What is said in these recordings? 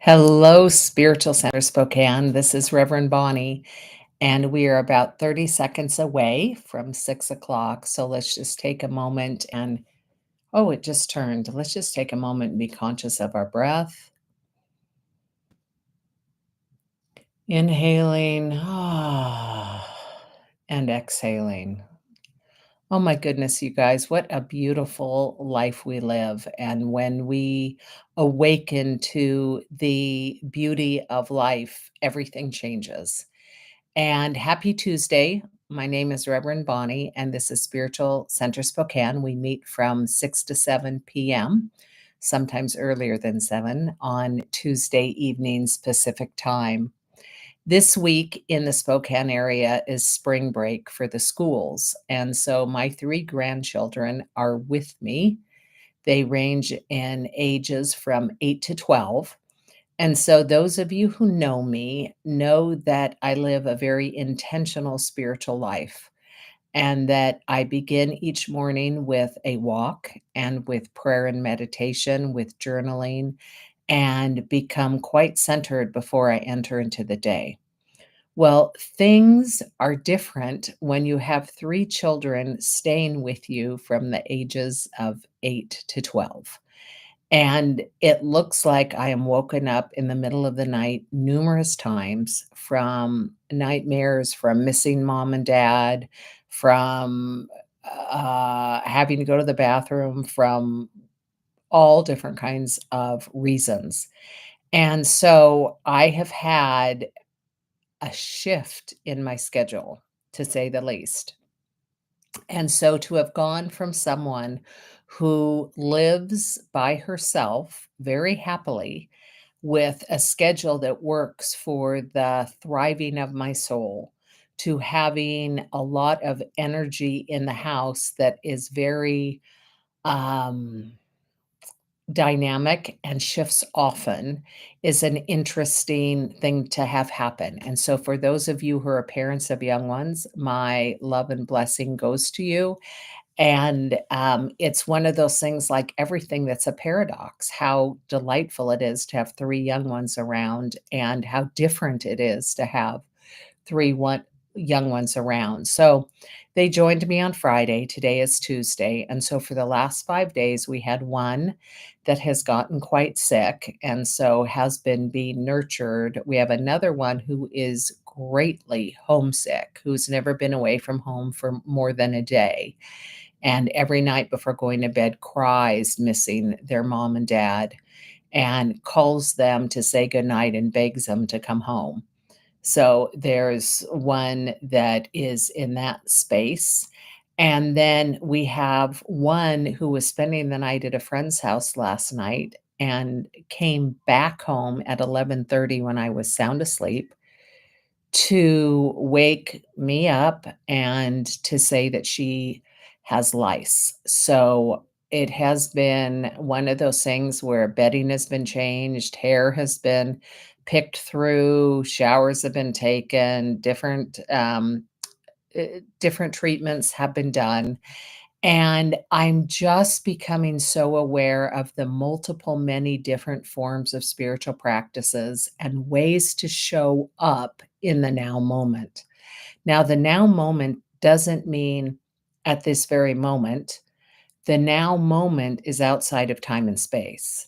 Hello, Spiritual Center Spokane. This is Reverend Bonnie, and we are about 30 seconds away from 6 o'clock. So let's just take a moment and, oh, it just turned. Let's just take a moment and be conscious of our breath. Inhaling, and exhaling. Oh my goodness, you guys, what a beautiful life we live. And when we awaken to the beauty of life, everything changes. And happy Tuesday. My name is Reverend Bonnie, and this is Spiritual Center Spokane. We meet from 6 to 7 p.m., sometimes earlier than 7, on Tuesday evenings Pacific time. This week in the Spokane area is spring break for the schools. And so my three grandchildren are with me. They range in ages from 8 to 12. And so, those of you who know me know that I live a very intentional spiritual life and that I begin each morning with a walk and with prayer and meditation, with journaling, and become quite centered before I enter into the day. Well, things are different when you have three children staying with you from the ages of 8 to 12. And it looks like I am woken up in the middle of the night numerous times from nightmares, from missing mom and dad, from having to go to the bathroom, from all different kinds of reasons. And so I have had a shift in my schedule, to say the least. And so to have gone from someone who lives by herself very happily with a schedule that works for the thriving of my soul to having a lot of energy in the house that is very um dynamic and shifts often is an interesting thing to have happen. And so, for those of you who are parents of young ones, my love and blessing goes to you. And it's one of those things like everything that's a paradox, how delightful it is to have three young ones around, and how different it is to have young ones around. So they joined me on Friday. Today is Tuesday. And so for the last 5 days, we had one that has gotten quite sick and so has been being nurtured. We have another one who is greatly homesick, who's never been away from home for more than a day. And every night before going to bed cries, missing their mom and dad, and calls them to say goodnight and begs them to come home. So there's one that is in that space. And then we have one who was spending the night at a friend's house last night and came back home at 11:30 when I was sound asleep to wake me up and to say that she has lice. So it has been one of those things where bedding has been changed, hair has been picked through, showers have been taken, different treatments have been done. And I'm just becoming so aware of the multiple, many different forms of spiritual practices and ways to show up in the now moment. Now, the now moment doesn't mean at this very moment. The now moment is outside of time and space.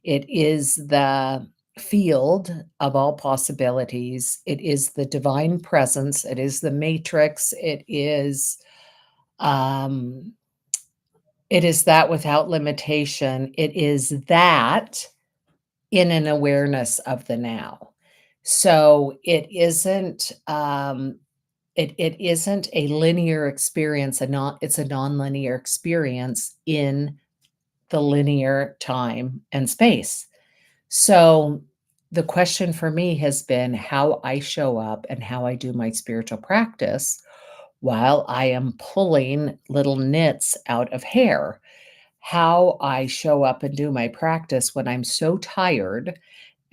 It is the field of all possibilities. It is the divine presence. It is the matrix. Um, it is that without limitation. It is that in an awareness of the now. So it isn't a linear experience, it's a nonlinear experience in the linear time and space. So the question for me has been how I show up and how I do my spiritual practice while I am pulling little nits out of hair. How I show up and do my practice when I'm so tired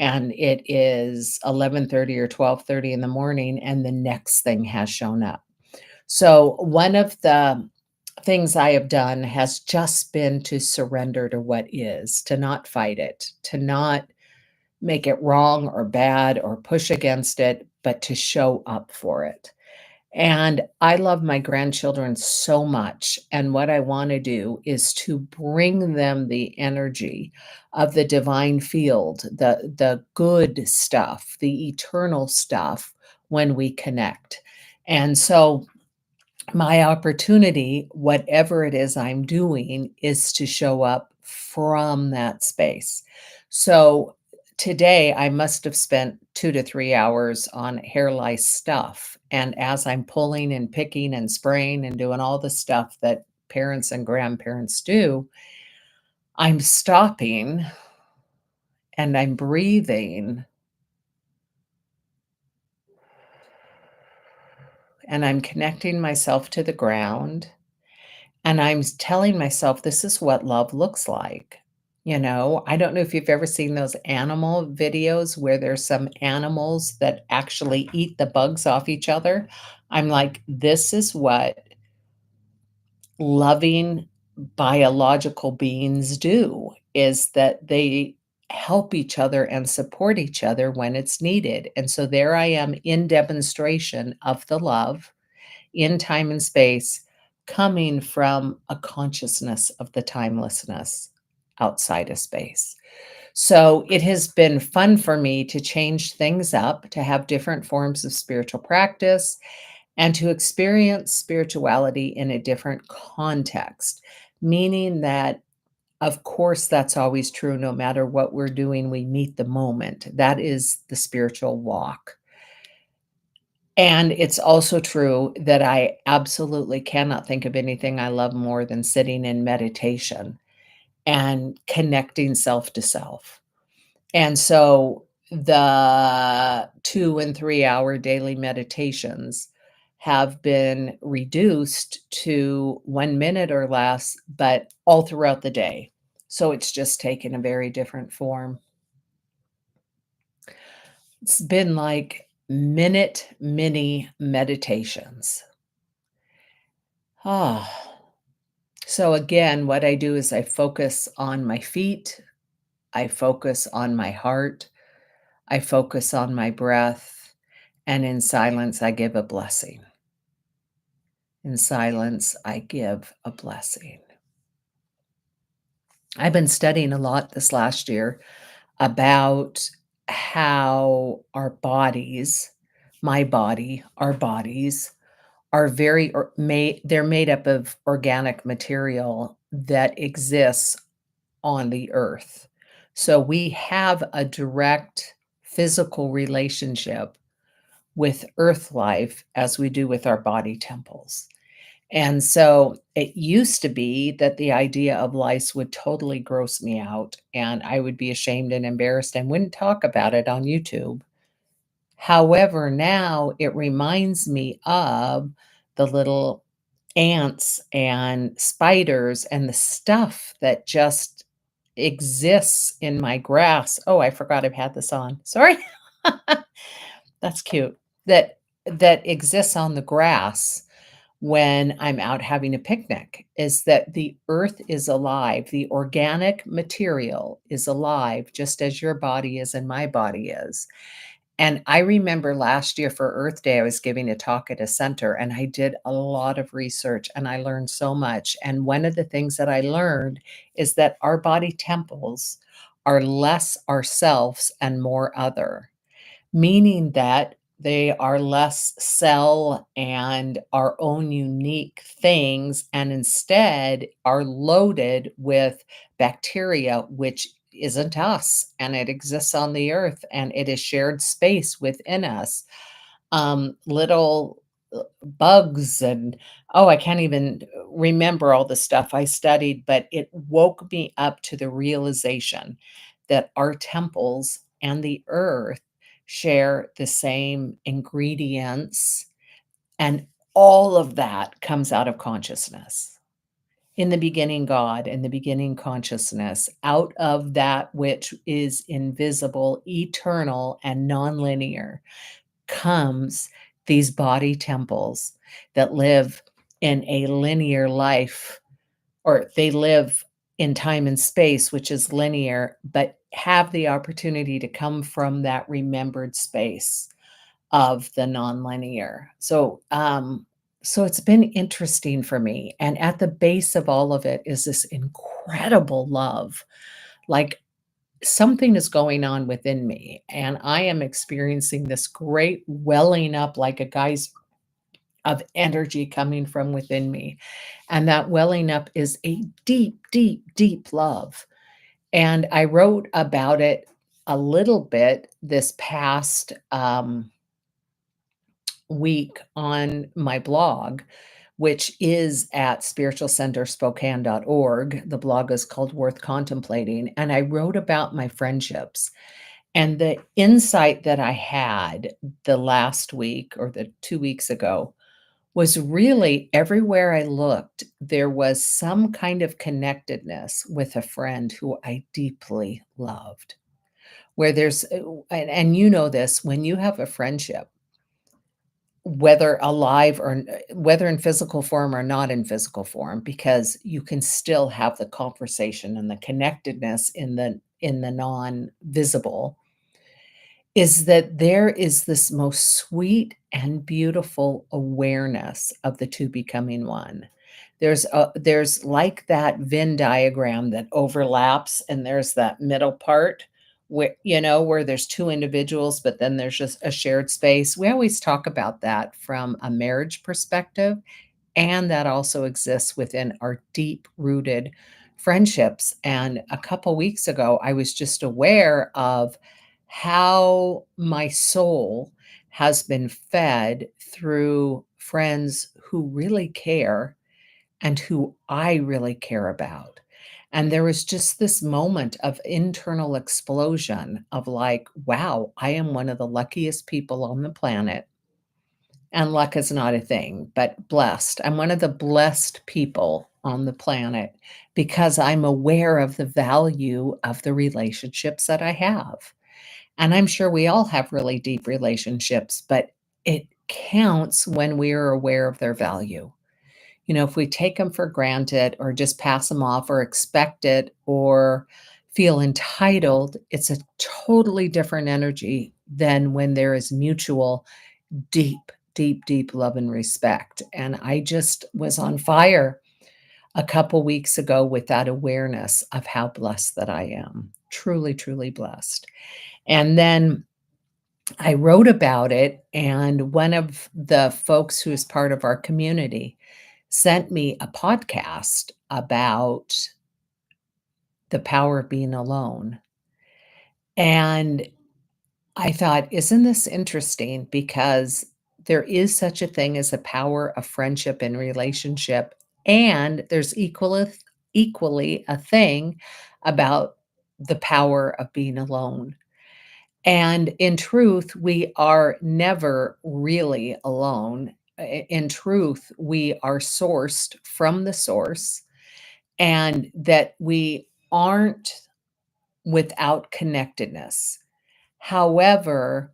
and it is 11:30 or 12:30 in the morning and the next thing has shown up. So one of the things I have done has just been to surrender to what is, to not fight it, to not make it wrong or bad or push against it, but to show up for it. And I love my grandchildren so much, and what I wanna do is to bring them the energy of the divine field, the good stuff, the eternal stuff when we connect. And so my opportunity, whatever it is I'm doing, is to show up from that space. So today, I must have spent 2 to 3 hours on hair lice stuff, and as I'm pulling and picking and spraying and doing all the stuff that parents and grandparents do, I'm stopping and I'm breathing and I'm connecting myself to the ground. And telling myself this is what love looks like. You know, I don't know if you've ever seen those animal videos where there's some animals that actually eat the bugs off each other. I'm like, this is what loving biological beings do, is that they help each other and support each other when it's needed. And so there I am in demonstration of the love in time and space, coming from a consciousness of the timelessness outside of space. So it has been fun for me to change things up, to have different forms of spiritual practice, and to experience spirituality in a different context, meaning that, of course, that's always true. No matter what we're doing, we meet the moment. That is the spiritual walk. And it's also true that I absolutely cannot think of anything I love more than sitting in meditation and connecting self to self. And so the 2 and 3-hour daily meditations have been reduced to 1 minute or less, but all throughout the day. So it's just taken a very different form. It's been like minute mini meditations. Ah, so again, what I do is I focus on my feet, I focus on my heart, I focus on my breath, and in silence, I give a blessing. In silence, I give a blessing. I've been studying a lot this last year about how our bodies, my body, our bodies, are very they're made up of organic material that exists on the earth. So we have a direct physical relationship with earth life as we do with our body temples. And so it used to be that the idea of lice would totally gross me out and I would be ashamed and embarrassed and wouldn't talk about it on YouTube. However, now it reminds me of the little ants and spiders and the stuff that just exists in my grass. Oh, I forgot I've had this on. Sorry. That's cute. That exists on the grass when I'm out having a picnic, is that the earth is alive. The organic material is alive just as your body is and my body is. And I remember last year for Earth Day, I was giving a talk at a center and I did a lot of research and I learned so much. And one of the things that I learned is that our body temples are less ourselves and more other, meaning that they are less cell and our own unique things, and instead are loaded with bacteria, which isn't us, and it exists on the earth, and it is shared space within us. Little bugs and oh, I can't even remember all the stuff I studied, but it woke me up to the realization that our temples and the earth share the same ingredients, and all of that comes out of consciousness. In the beginning, God, in the beginning, consciousness, out of that which is invisible, eternal, and nonlinear comes these body temples that live in a linear life, or they live in time and space, which is linear, but have the opportunity to come from that remembered space of the nonlinear. So it's been interesting for me, and at the base of all of it is this incredible love. Like, something is going on within me, and I am experiencing this great welling up like a geyser of energy coming from within me, and that welling up is a deep, deep, deep love, and I wrote about it a little bit this past, week on my blog, which is at spiritualcenterspokane.org. The blog is called Worth Contemplating, and I wrote about my friendships. And the insight that I had the last week or the 2 weeks ago was really everywhere I looked, there was some kind of connectedness with a friend who I deeply loved. Where there's and you know this, when you have a friendship, whether alive or whether in physical form or not in physical form, because you can still have the conversation and the connectedness in the non-visible, is that there is this most sweet and beautiful awareness of the 2 becoming one. There's like that Venn diagram that overlaps, and there's that middle part where, where there's 2 individuals, but then there's just a shared space. We always talk about that from a marriage perspective, and that also exists within our deep-rooted friendships. And a couple weeks ago, I was just aware of how my soul has been fed through friends who really care and who I really care about. And there was just this moment of internal explosion of like, wow, I am one of the luckiest people on the planet. And luck is not a thing, but blessed. I'm one of the blessed people on the planet because I'm aware of the value of the relationships that I have. And I'm sure we all have really deep relationships, but it counts when we are aware of their value. If we take them for granted or just pass them off or expect it or feel entitled, it's a totally different energy than when there is mutual, deep, deep, deep love and respect. And I just was on fire a couple weeks ago with that awareness of how blessed that I am. Truly, truly blessed. And then I wrote about it, and one of the folks who is part of our community sent me a podcast about the power of being alone. And I thought, isn't this interesting? Because there is such a thing as a power of friendship and relationship, and there's equally a thing about the power of being alone. And in truth, we are never really alone. In truth, we are sourced from the source, and that we aren't without connectedness. However,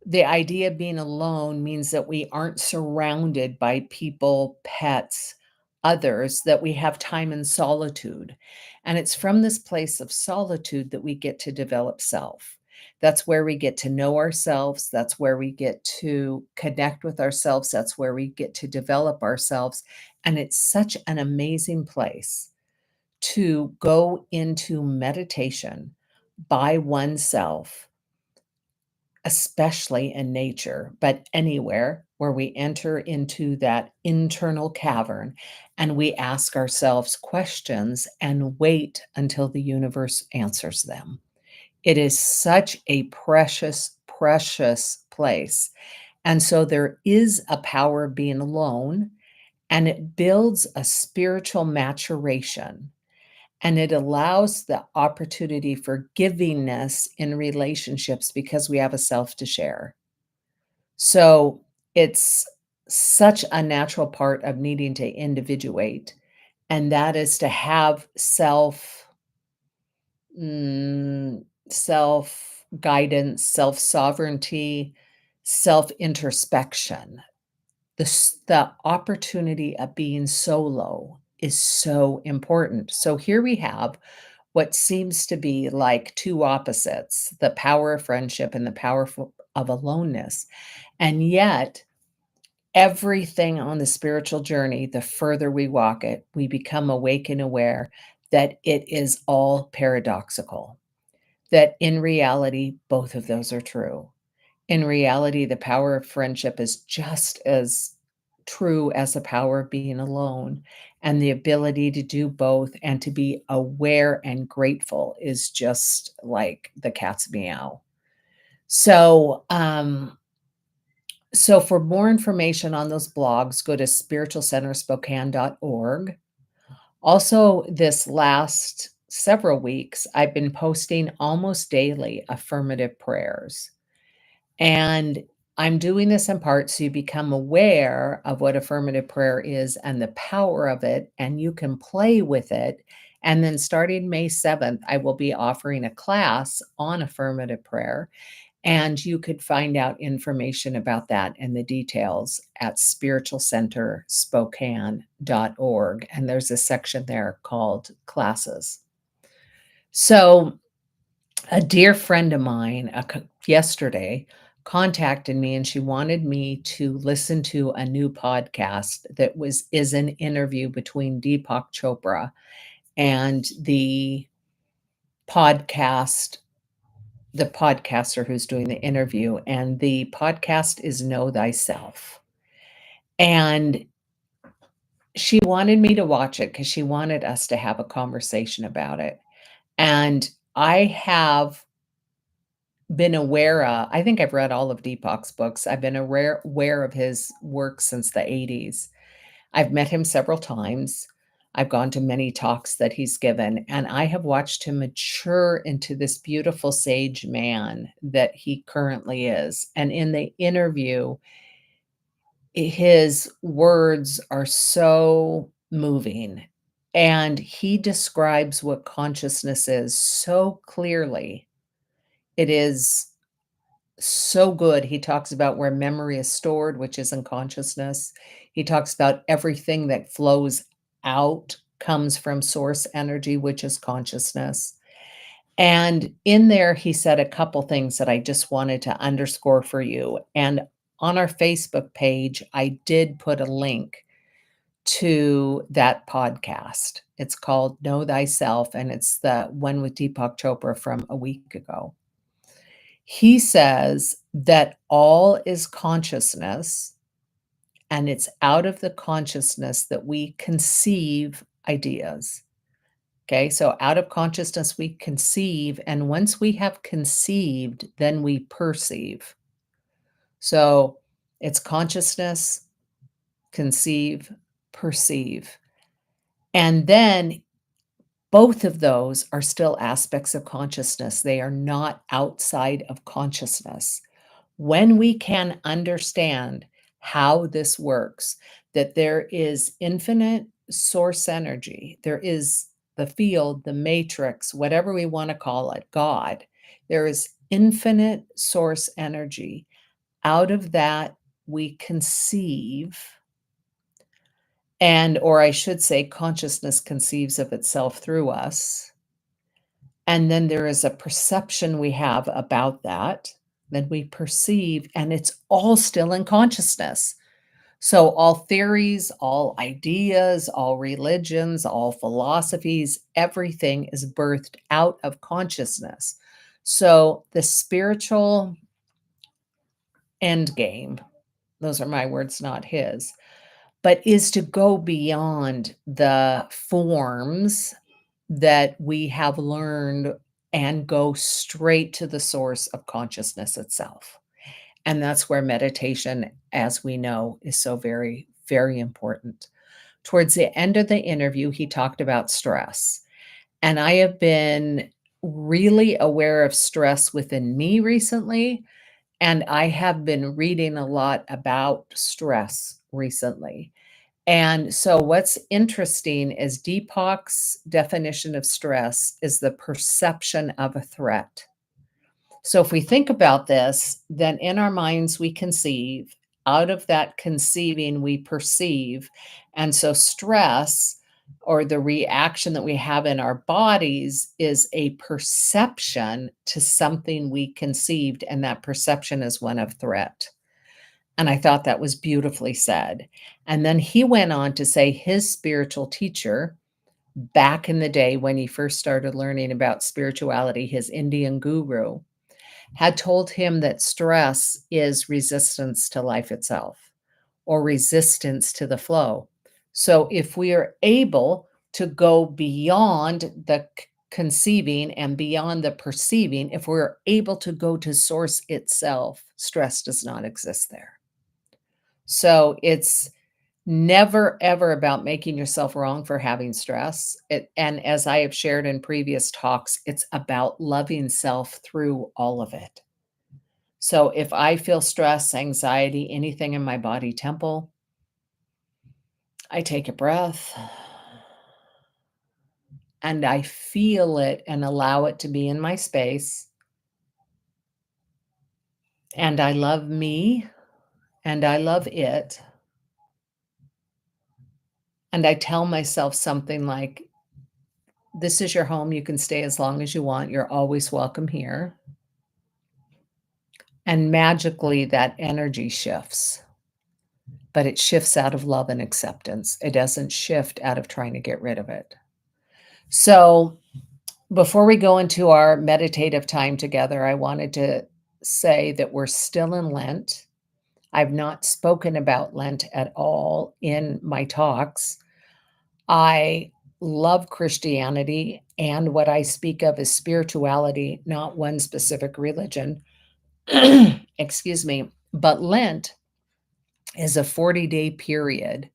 the idea of being alone means that we aren't surrounded by people, pets, others, that we have time in solitude. And it's from this place of solitude that we get to develop self. That's where we get to know ourselves. That's where we get to connect with ourselves. That's where we get to develop ourselves. And it's such an amazing place to go into meditation by oneself, especially in nature, but anywhere where we enter into that internal cavern and we ask ourselves questions and wait until the universe answers them. It is such a precious, precious place. And so there is a power of being alone, and it builds a spiritual maturation, and it allows the opportunity for givingness in relationships because we have a self to share. So it's such a natural part of needing to individuate, and that is to have self guidance, self sovereignty, self introspection. The opportunity of being solo is so important. So here we have what seems to be like two opposites, the power of friendship and the of aloneness. And yet, everything on the spiritual journey, the further we walk it, we become awake and aware that it is all paradoxical, that in reality, both of those are true. In reality, the power of friendship is just as true as the power of being alone, and the ability to do both and to be aware and grateful is just like the cat's meow. So, for more information on those blogs, go to spiritualcenterspokane.org. Also, this last several weeks, I've been posting almost daily affirmative prayers. And I'm doing this in part so you become aware of what affirmative prayer is and the power of it, and you can play with it. And then starting May 7th, I will be offering a class on affirmative prayer. And you could find out information about that and the details at spiritualcenterspokane.org. And there's a section there called classes. So, a dear friend of mine yesterday contacted me and she wanted me to listen to a new podcast that is an interview between Deepak Chopra and podcast the podcaster who's doing the interview, and the podcast is Know Thyself. And she wanted me to watch it because she wanted us to have a conversation about it. And I have been aware of, I think I've read all of Deepak's books. I've been aware of his work since the 80s. I've met him several times. I've gone to many talks that he's given, and I have watched him mature into this beautiful sage man that he currently is. And in the interview, his words are so moving, and he describes what consciousness is so clearly. It is so good. He talks about where memory is stored, which is in consciousness. He talks about everything that flows out comes from source energy, which is consciousness. And in there, he said a couple things that I just wanted to underscore for you. And on our Facebook page, I did put a link to that podcast. It's called Know Thyself, and it's the one with Deepak Chopra from a week ago. He says that all is consciousness, and it's out of the consciousness that we conceive ideas. Okay, so out of consciousness we conceive, and once we have conceived, then we perceive. So it's consciousness, conceive, perceive. And then both of those are still aspects of consciousness. They are not outside of consciousness. When we can understand how this works, that there is infinite source energy, there is the field, the matrix, whatever we want to call it, God, there is infinite source energy. Out of that, we conceive, or I should say, consciousness conceives of itself through us. And then there is a perception we have about that. Then we perceive, and it's all still in consciousness. So, all theories, all ideas, all religions, all philosophies, everything is birthed out of consciousness. So, the spiritual end game, those are my words, not his, but is to go beyond the forms that we have learned and go straight to the source of consciousness itself. And that's where meditation, as we know, is so very, very important. Towards the end of the interview, he talked about stress. And I have been really aware of stress within me recently. And I have been reading a lot about stress recently. And so, what's interesting is Deepak's definition of stress is the perception of a threat. So, if we think about this, then in our minds we conceive, out of that conceiving we perceive. And so, stress or the reaction that we have in our bodies is a perception to something we conceived, and that perception is one of threat. And I thought that was beautifully said. And then he went on to say his spiritual teacher, back in the day when he first started learning about spirituality, his Indian guru, had told him that stress is resistance to life itself or resistance to the flow. So if we are able to go beyond the conceiving and beyond the perceiving, if we're able to go to source itself, stress does not exist there. So it's never ever about making yourself wrong for having stress. And as I have shared in previous talks, it's about loving self through all of it. So if I feel stress, anxiety, anything in my body temple, I take a breath and I feel it and allow it to be in my space. And I love me and I love it. And I tell myself something like, this is your home. You can stay as long as you want. You're always welcome here. And magically, that energy shifts, but it shifts out of love and acceptance. It doesn't shift out of trying to get rid of it. So, before we go into our meditative time together, I wanted to say that we're still in Lent. I've not spoken about Lent at all in my talks. I love Christianity, and what I speak of is spirituality, not one specific religion. Excuse me. But Lent is a 40-day period,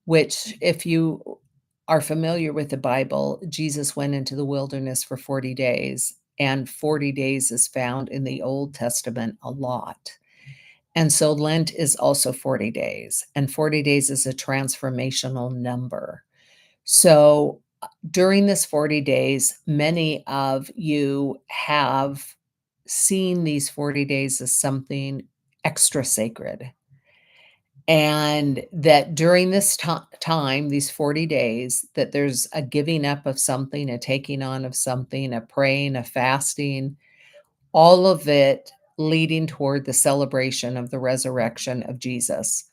which, if you are familiar with the Bible, Jesus went into the wilderness for 40 days, and 40 days is found in the Old Testament a lot. And so Lent is also 40 days, and 40 days is a transformational number. So during this 40 days, many of you have seen these 40 days as something extra sacred. And that during this time, these 40 days, that there's a giving up of something, a taking on of something, a praying, a fasting, all of it leading toward the celebration of the resurrection of Jesus,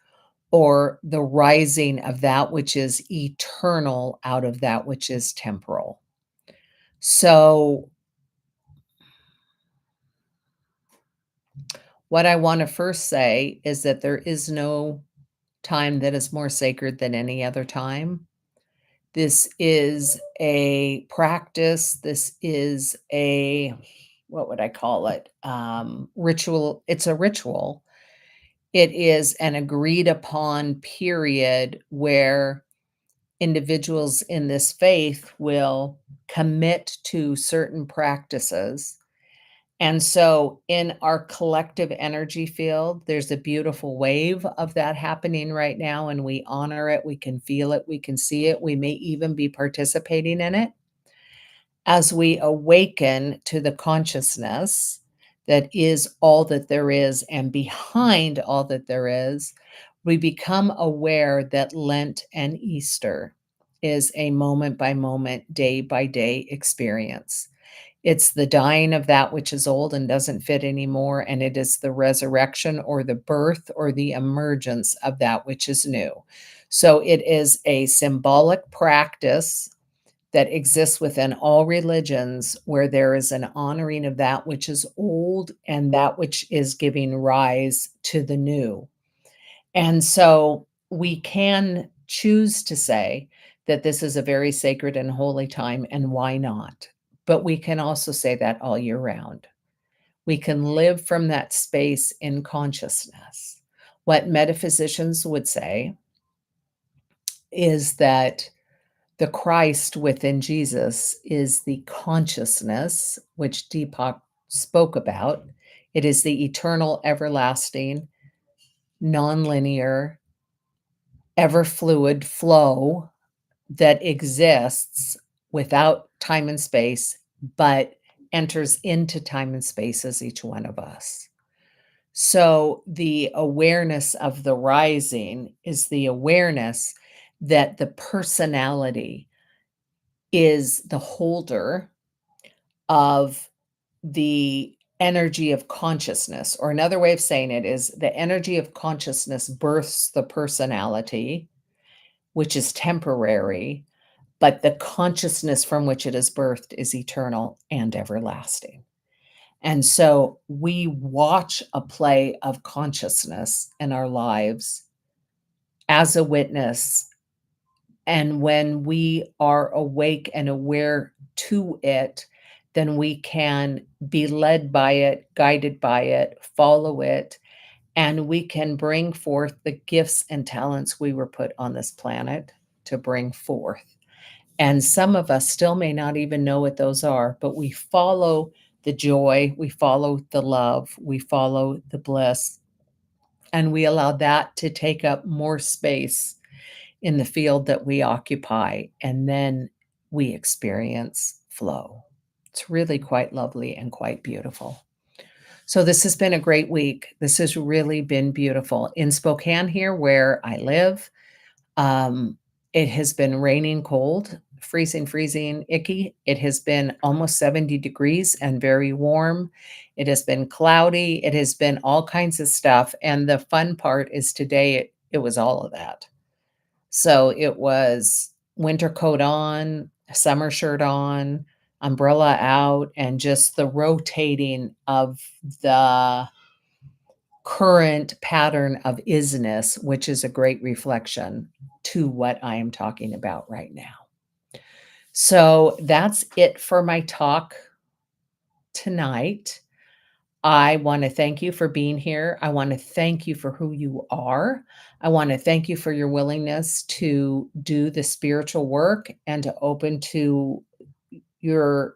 or the rising of that which is eternal out of that which is temporal. So, what I want to first say is that there is no time that is more sacred than any other time. This is a practice. This is a, what would I call it? Ritual. It's a ritual. It is an agreed upon period where individuals in this faith will commit to certain practices. And so, in our collective energy field, there's a beautiful wave of that happening right now, and we honor it. We can feel it. We can see it. We may even be participating in it as we awaken to the consciousness that is all that there is, and behind all that there is, we become aware that Lent and Easter is a moment by moment, day by day experience. It's the dying of that which is old and doesn't fit anymore, and it is the resurrection or the birth or the emergence of that which is new. So it is a symbolic practice that exists within all religions, where there is an honoring of that which is old and that which is giving rise to the new. And so we can choose to say that this is a very sacred and holy time, and why not? But we can also say that all year round. We can live from that space in consciousness. What metaphysicians would say is that the Christ within Jesus is the consciousness, which Deepak spoke about. It is the eternal, everlasting, nonlinear, ever fluid flow that exists without time and space, but enters into time and space as each one of us. So the awareness of the rising is the awareness that the personality is the holder of the energy of consciousness, or another way of saying it is the energy of consciousness births the personality, which is temporary, but the consciousness from which it is birthed is eternal and everlasting. And so we watch a play of consciousness in our lives as a witness. And when we are awake and aware to it, then we can be led by it, guided by it, follow it, and we can bring forth the gifts and talents we were put on this planet to bring forth. And some of us still may not even know what those are, but we follow the joy, we follow the love, we follow the bliss, and we allow that to take up more space in the field that we occupy, and then we experience flow. It's really quite lovely and quite beautiful. So, this has been a great week. This has really been beautiful. In Spokane, here where I live, um, it has been raining cold, freezing, icky. It has been almost 70 degrees and very warm. It has been cloudy. It has been all kinds of stuff. And the fun part is today it was all of that. So it was winter coat on, summer shirt on, umbrella out, and just the rotating of the current pattern of isness, which is a great reflection to what I am talking about right now. So that's it for my talk tonight. I want to thank you for being here. I want to thank you for who you are. I want to thank you for your willingness to do the spiritual work and to open to your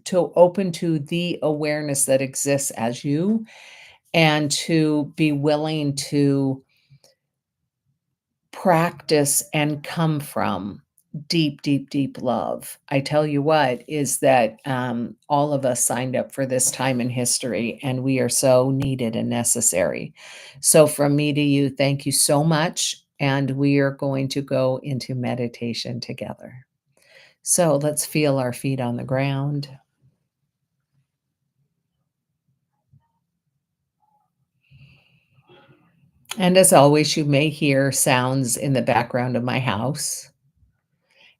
to open to the awareness that exists as you, and to be willing to practice and come from deep love. I tell you what, is that all of us signed up for this time in history, and we are so needed and necessary. So, from me to you, thank you so much. And we are going to go into meditation together. So, let's feel our feet on the ground. And as always, you may hear sounds in the background of my house.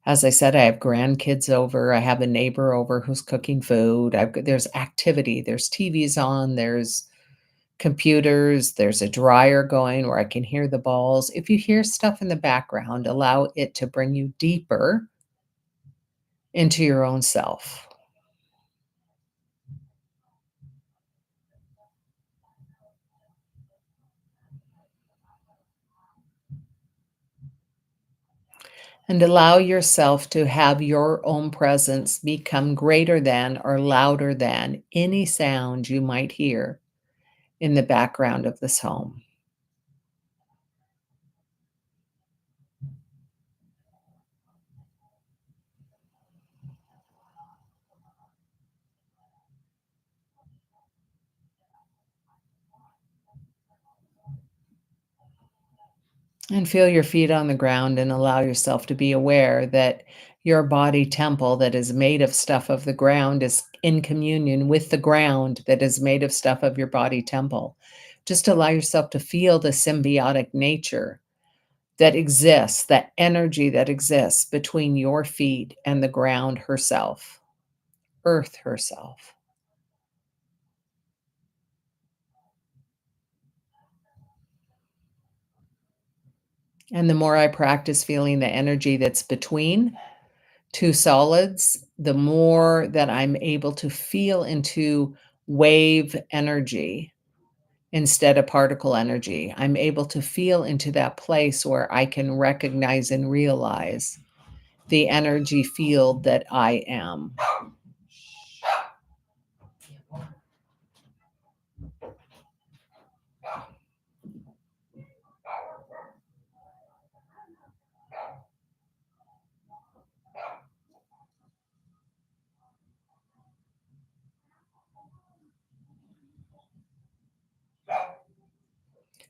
As I said, I have grandkids over. I have a neighbor over who's cooking food. There's activity. There's TVs on. There's computers. There's a dryer going where I can hear the balls. If you hear stuff in the background, allow it to bring you deeper into your own self. And allow yourself to have your own presence become greater than or louder than any sound you might hear in the background of this home. And feel your feet on the ground and allow yourself to be aware that your body temple that is made of stuff of the ground is in communion with the ground that is made of stuff of your body temple. Just allow yourself to feel the symbiotic nature that exists, that energy that exists between your feet and the ground herself, Earth herself. And the more I practice feeling the energy that's between two solids, the more that I'm able to feel into wave energy instead of particle energy. I'm able to feel into that place where I can recognize and realize the energy field that I am.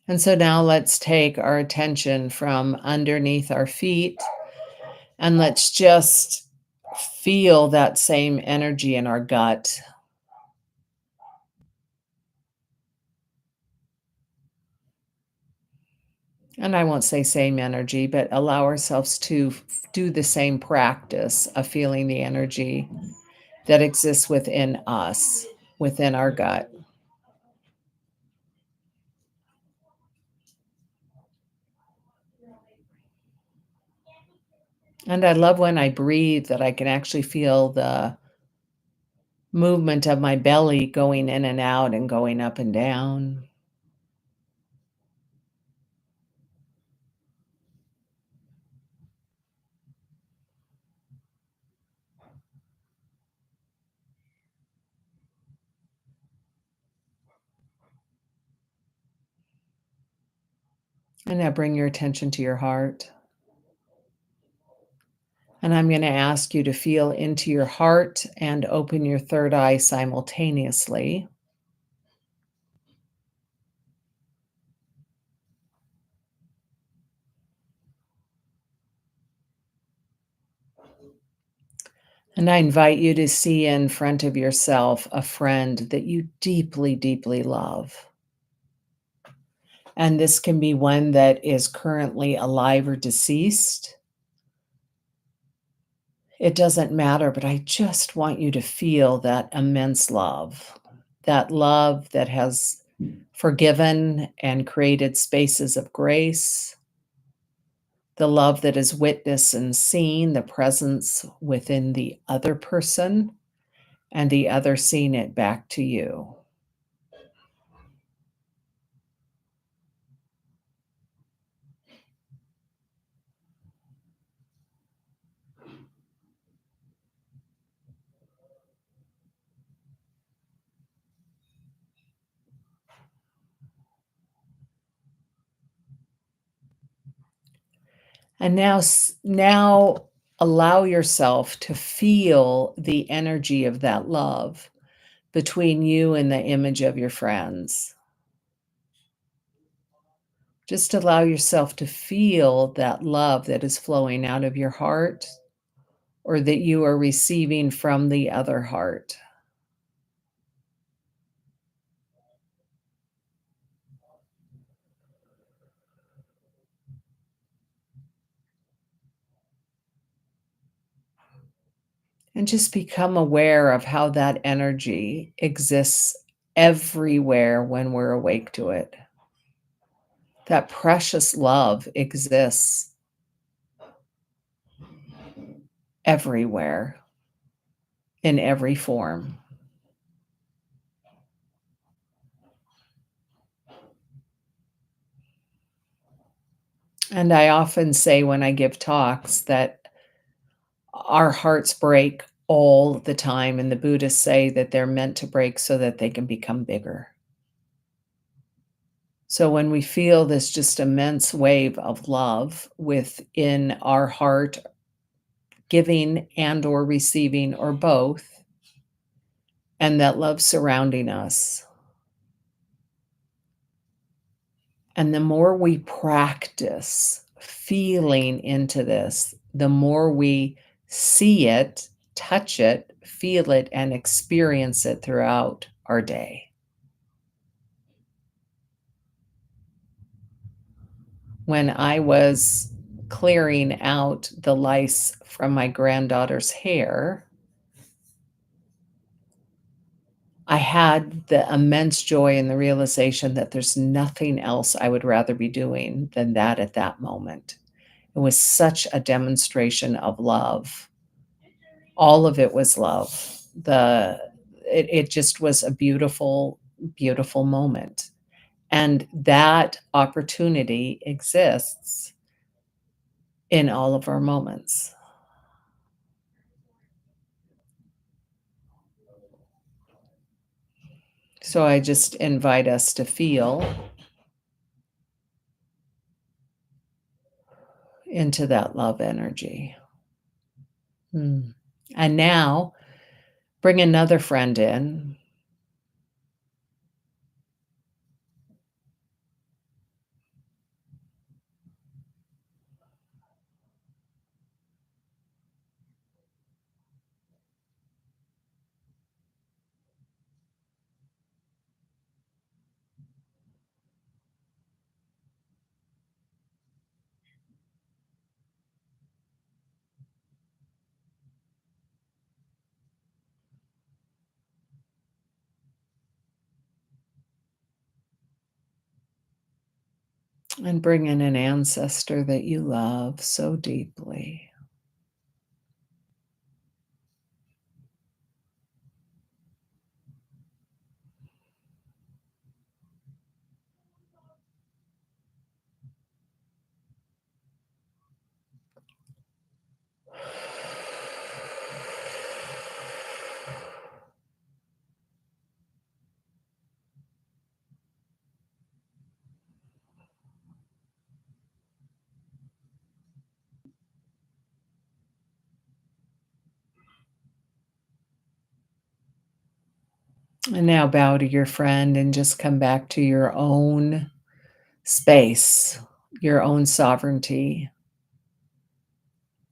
And so now let's take our attention from underneath our feet and let's just feel that same energy in our gut. And I won't say same energy, but allow ourselves to do the same practice of feeling the energy that exists within us, within our gut. And I love when I breathe that I can actually feel the movement of my belly going in and out and going up and down. And now bring your attention to your heart. And I'm going to ask you to feel into your heart and open your third eye simultaneously. And I invite you to see in front of yourself a friend that you deeply, deeply love. And this can be one that is currently alive or deceased. It doesn't matter, but I just want you to feel that immense love, that love that has forgiven and created spaces of grace, the love that has witnessed and seen the presence within the other person and the other seeing it back to you. And now allow yourself to feel the energy of that love between you and the image of your friends. Just allow yourself to feel that love that is flowing out of your heart or that you are receiving from the other heart. And just become aware of how that energy exists everywhere when we're awake to it. That precious love exists everywhere in every form. And I often say when I give talks that our hearts break all the time, and the Buddhists say that they're meant to break so that they can become bigger. So when we feel this just immense wave of love within our heart, giving and or receiving or both, and that love surrounding us, and the more we practice feeling into this, the more we see it, touch it, feel it, and experience it throughout our day. When I was clearing out the lice from my granddaughter's hair, I had the immense joy and the realization that there's nothing else I would rather be doing than that at that moment. It was such a demonstration of love. All of it was love. It just was a beautiful, beautiful moment. And that opportunity exists in all of our moments. So I just invite us to feel into that love energy. Mm. And now bring another friend in And bring in an ancestor that you love so deeply. And now bow to your friend and just come back to your own space, your own sovereignty.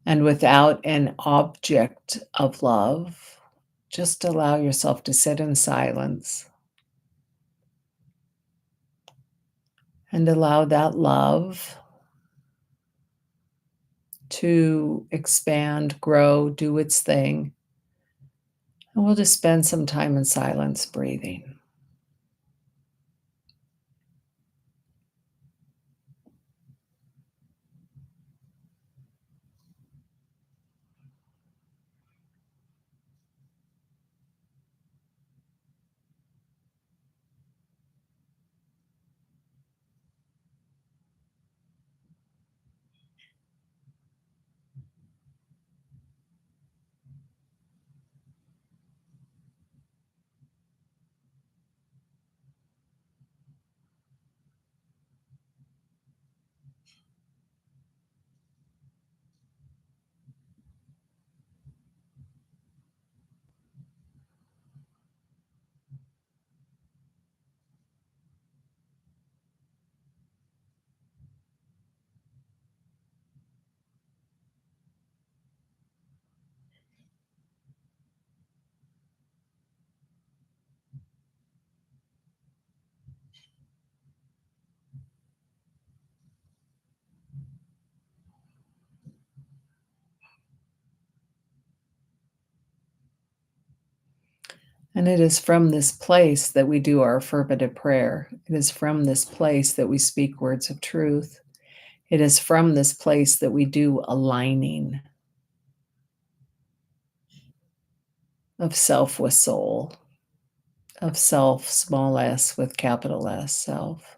And without an object of love, just allow yourself to sit in silence and allow that love to expand, grow, do its thing. And we'll just spend some time in silence breathing. And it is from this place that we do our affirmative prayer. It is from this place that we speak words of truth. It is from this place that we do aligning of self with soul, of self, small s with capital S, self.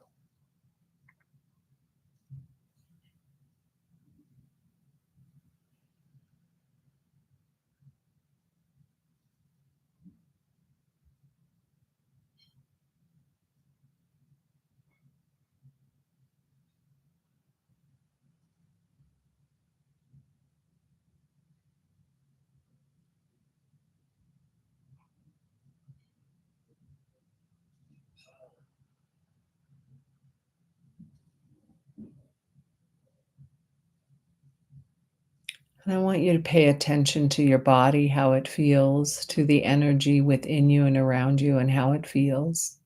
And I want you to pay attention to your body, how it feels, to the energy within you and around you, and how it feels.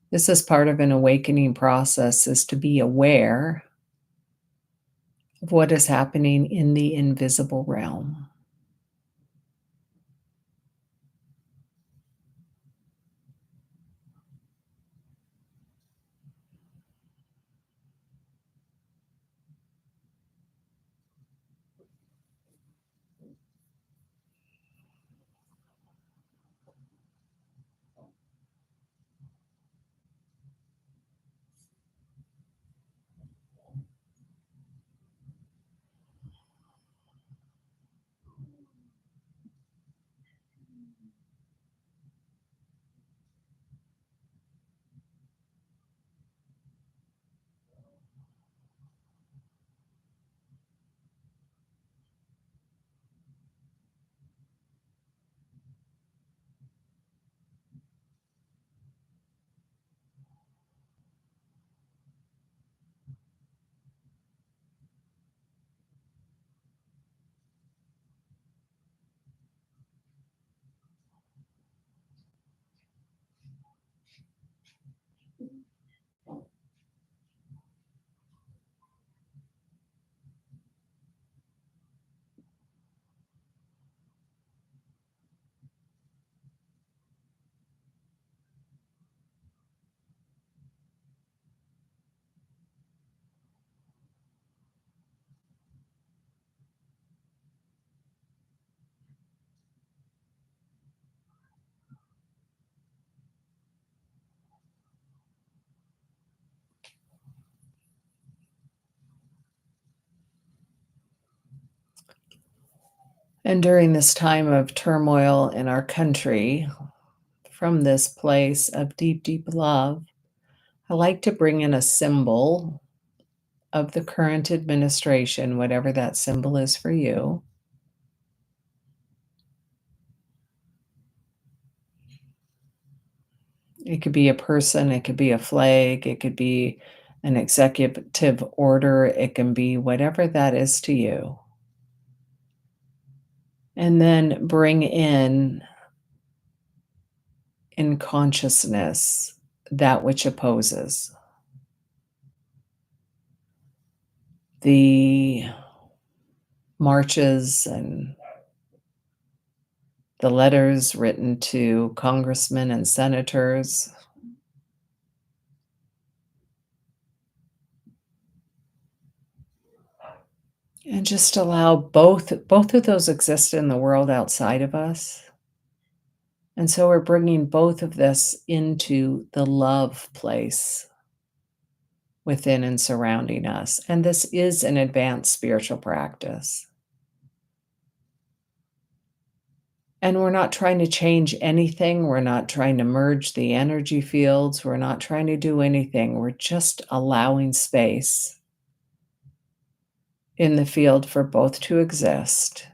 This is part of an awakening process, is to be aware of what is happening in the invisible realm. And during this time of turmoil in our country, from this place of deep, deep love, I like to bring in a symbol of the current administration, whatever that symbol is for you. It could be a person, it could be a flag, it could be an executive order, it can be whatever that is to you. And then bring in consciousness that which opposes. The marches and the letters written to congressmen and senators, and just allow both of those exist in the world outside of us. And so we're bringing both of this into the love place within and surrounding us. And this is an advanced spiritual practice. And we're not trying to change anything. We're not trying to merge the energy fields. We're not trying to do anything. We're just allowing space in the field for both to exist.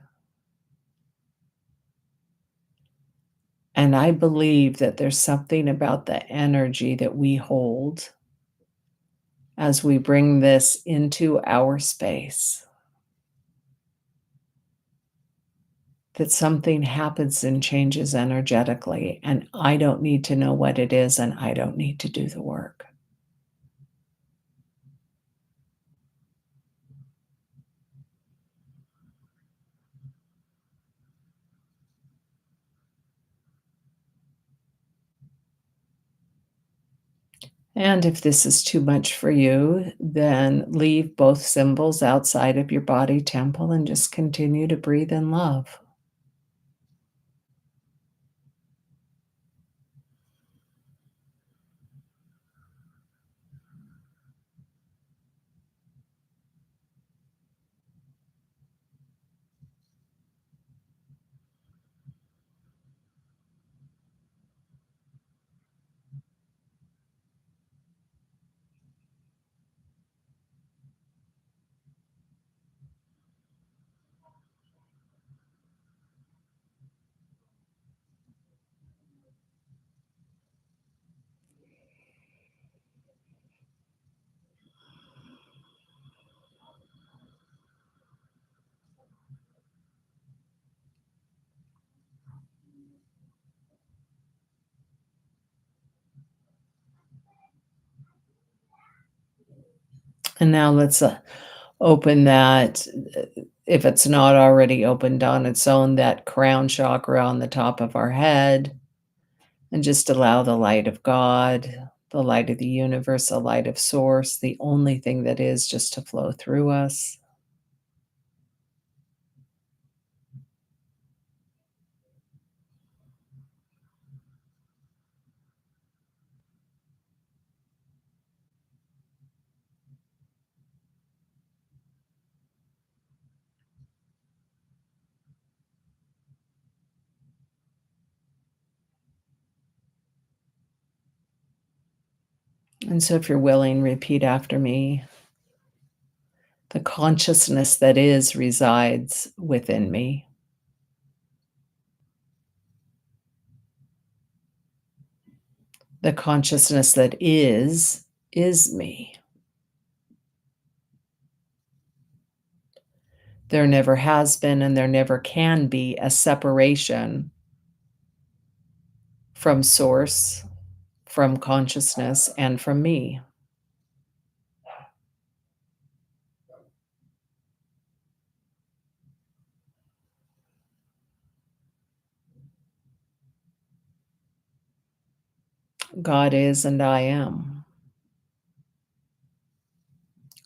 And I believe that there's something about the energy that we hold as we bring this into our space, that something happens and changes energetically, and I don't need to know what it is, and I don't need to do the work. And if this is too much for you, then leave both symbols outside of your body temple and just continue to breathe in love. And now let's open that, if it's not already opened on its own, that crown chakra on the top of our head, and just allow the light of God, the light of the universe, the light of source, the only thing that is, just to flow through us. And so if you're willing, repeat after me. The consciousness that is resides within me. The consciousness that is me. There never has been and there never can be a separation from source, from consciousness, and from me. God is and I am.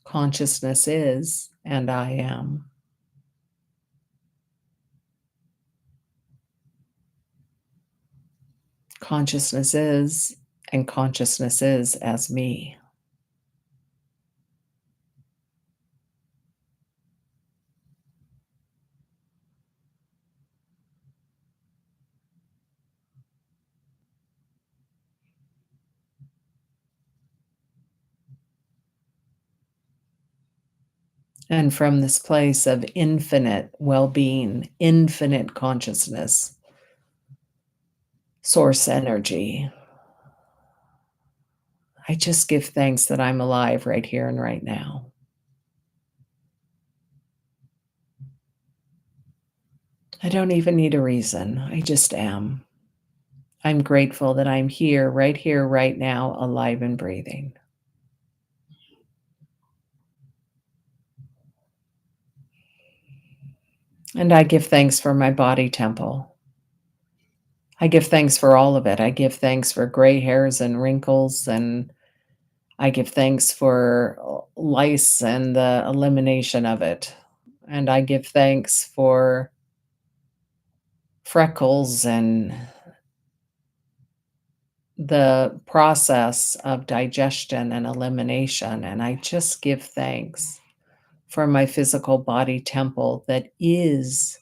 Consciousness is and I am. Consciousness is and consciousness is as me. And from this place of infinite well-being, infinite consciousness, source energy, I just give thanks that I'm alive right here and right now. I don't even need a reason. I just am. I'm grateful that I'm here, right now, alive and breathing. And I give thanks for my body temple. I give thanks for all of it. I give thanks for gray hairs and wrinkles, and I give thanks for lice and the elimination of it. And I give thanks for freckles and the process of digestion and elimination. And I just give thanks for my physical body temple that is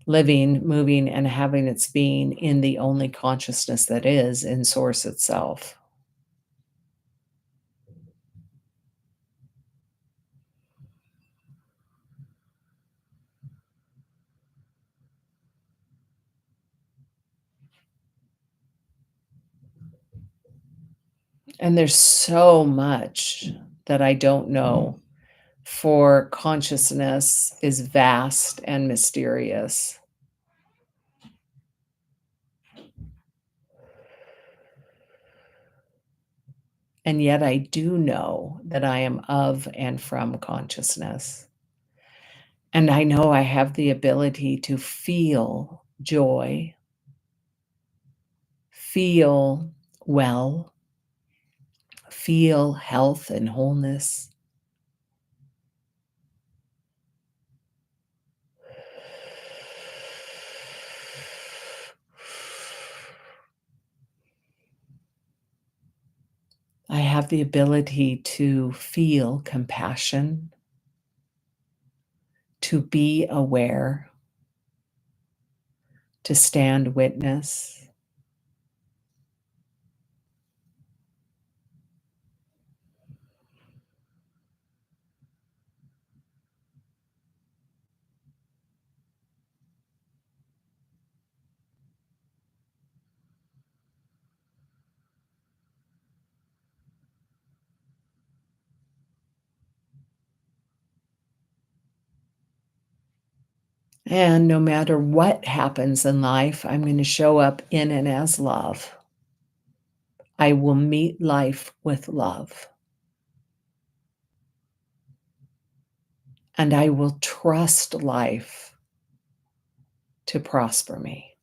living, moving, and having its being in the only consciousness that is in Source itself. And there's so much that I don't know, for consciousness is vast and mysterious. And yet I do know that I am of and from consciousness. And I know I have the ability to feel joy, feel well, feel health and wholeness. I have the ability to feel compassion, to be aware, to stand witness. And no matter what happens in life, I'm going to show up in and as love. I will meet life with love. And I will trust life to prosper me.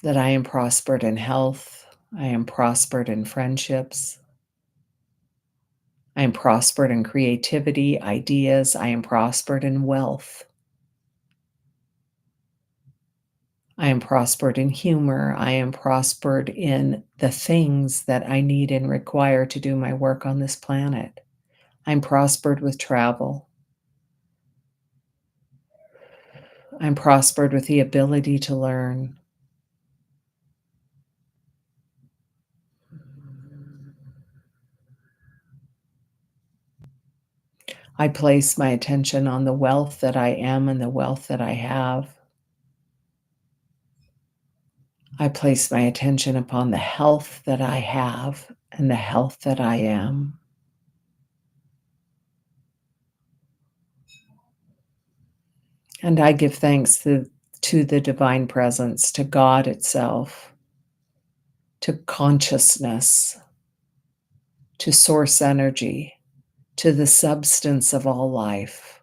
That I am prospered in health. I am prospered in friendships. I am prospered in creativity, ideas. I am prospered in wealth. I am prospered in humor. I am prospered in the things that I need and require to do my work on this planet. I'm prospered with travel. I'm prospered with the ability to learn. I place my attention on the wealth that I am and the wealth that I have. I place my attention upon the health that I have and the health that I am. And I give thanks to the divine presence, to God itself, to consciousness, to source energy, to the substance of all life.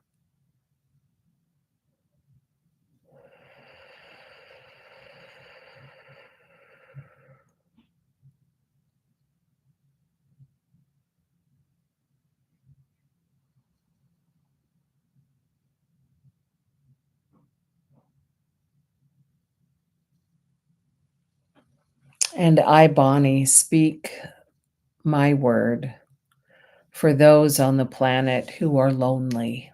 And I, Bonnie, speak my word for those on the planet who are lonely,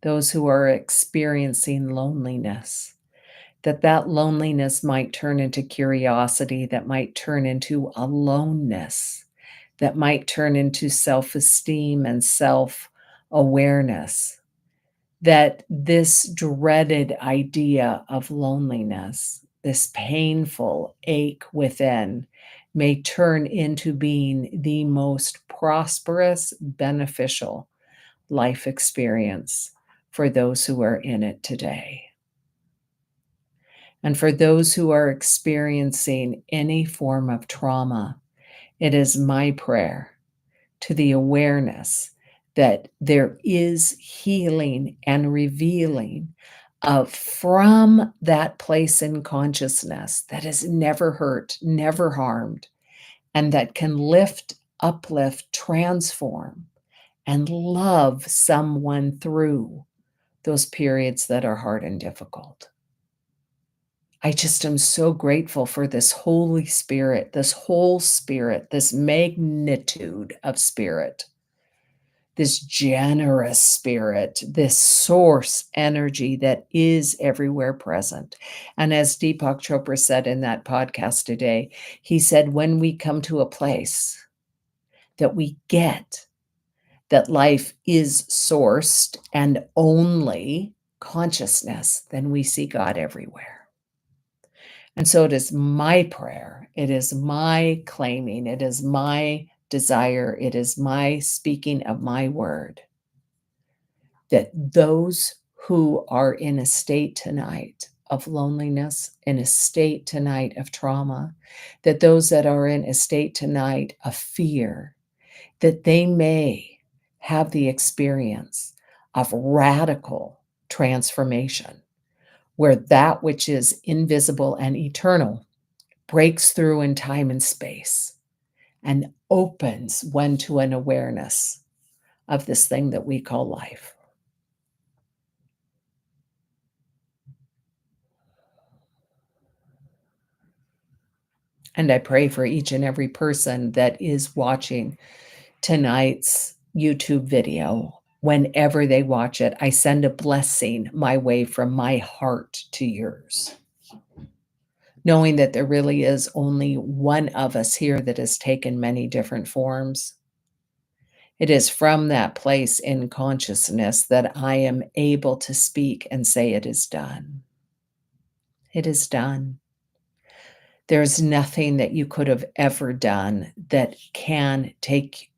those who are experiencing loneliness. that loneliness might turn into curiosity, that might turn into aloneness, that might turn into self-esteem and self-awareness, that this dreaded idea of loneliness, this painful ache within, may turn into being the most prosperous, beneficial life experience for those who are in it today. And for those who are experiencing any form of trauma, it is my prayer to the awareness that there is healing and revealing of from that place in consciousness that is never hurt, never harmed, and that can lift, uplift, transform, and love someone through those periods that are hard and difficult. I just am so grateful for this Holy Spirit, this whole spirit, this magnitude of spirit, this generous spirit, this source energy that is everywhere present. And as Deepak Chopra said in that podcast today, he said, when we come to a place that we get that life is sourced and only consciousness, then we see God everywhere. And so it is my prayer, it is my claiming, it is my desire, it is my speaking of my word that those who are in a state tonight of loneliness, in a state tonight of trauma, that those that are in a state tonight of fear, that they may have the experience of radical transformation, where that which is invisible and eternal breaks through in time and space and opens one to an awareness of this thing that we call life. And I pray for each and every person that is watching tonight's YouTube video. Whenever they watch it, I send a blessing my way from my heart to yours, knowing that there really is only one of us here that has taken many different forms. It is from that place in consciousness that I am able to speak and say, it is done. It is done. There's nothing that you could have ever done that can take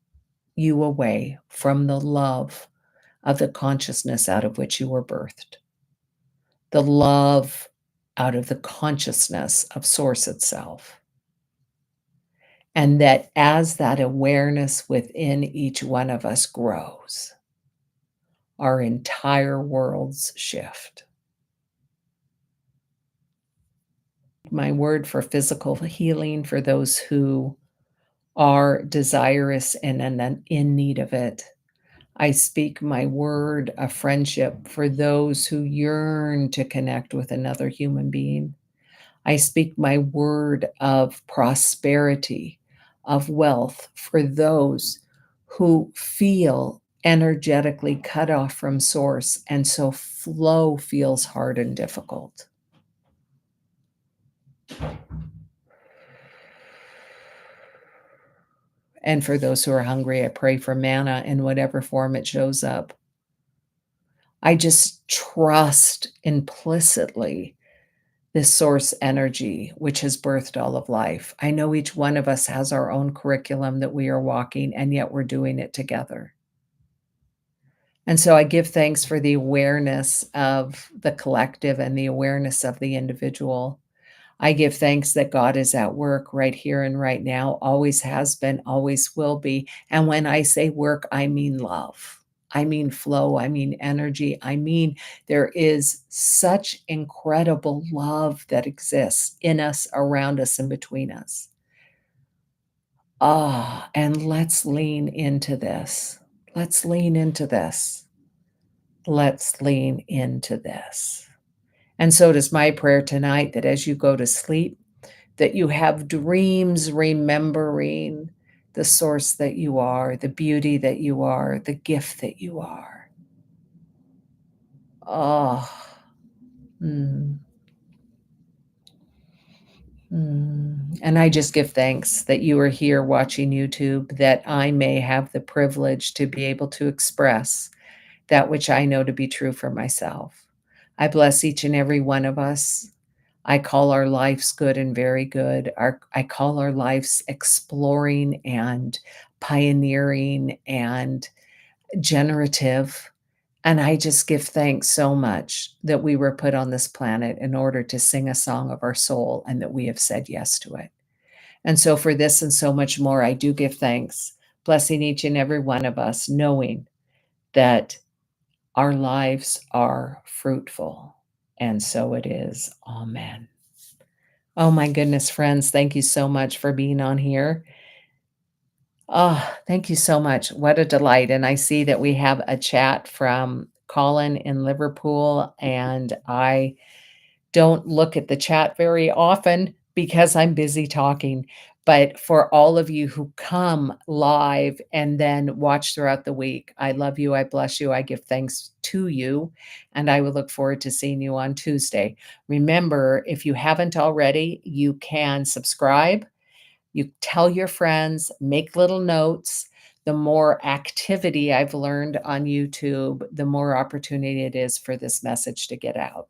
you away from the love of the consciousness out of which you were birthed, the love out of the consciousness of Source itself. And that as that awareness within each one of us grows, our entire worlds shift. My word for physical healing for those who are desirous and in need of it. I speak my word of friendship for those who yearn to connect with another human being. I speak my word of prosperity, of wealth for those who feel energetically cut off from source, and so flow feels hard and difficult. And for those who are hungry, I pray for manna in whatever form it shows up. I just trust implicitly this source energy, which has birthed all of life. I know each one of us has our own curriculum that we are walking, and yet we're doing it together. And so I give thanks for the awareness of the collective and the awareness of the individual. I give thanks that God is at work right here and right now, always has been, always will be. And when I say work, I mean love. I mean flow. I mean energy. I mean, there is such incredible love that exists in us, around us, and between us. Ah, and let's lean into this. Let's lean into this. Let's lean into this. And so it is my prayer tonight that as you go to sleep, that you have dreams remembering the source that you are, the beauty that you are, the gift that you are. Oh, mm. And I just give thanks that you are here watching YouTube, that I may have the privilege to be able to express that which I know to be true for myself. I bless each and every one of us. I call our lives good and very good. I call our lives exploring and pioneering and generative. And I just give thanks so much that we were put on this planet in order to sing a song of our soul and that we have said yes to it. And so, for this and so much more, I do give thanks, blessing each and every one of us, knowing that our lives are fruitful. And so it is. Amen. Oh my goodness, friends, thank you so much for being on here. Oh, thank you so much. What a delight. And I see that we have a chat from Colin in Liverpool, and I don't look at the chat very often because I'm busy talking. But for all of you who come live and then watch throughout the week, I love you. I bless you. I give thanks to you. And I will look forward to seeing you on Tuesday. Remember, if you haven't already, you can subscribe. You tell your friends, make little notes. The more activity I've learned on YouTube, the more opportunity it is for this message to get out.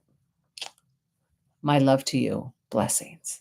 My love to you. Blessings.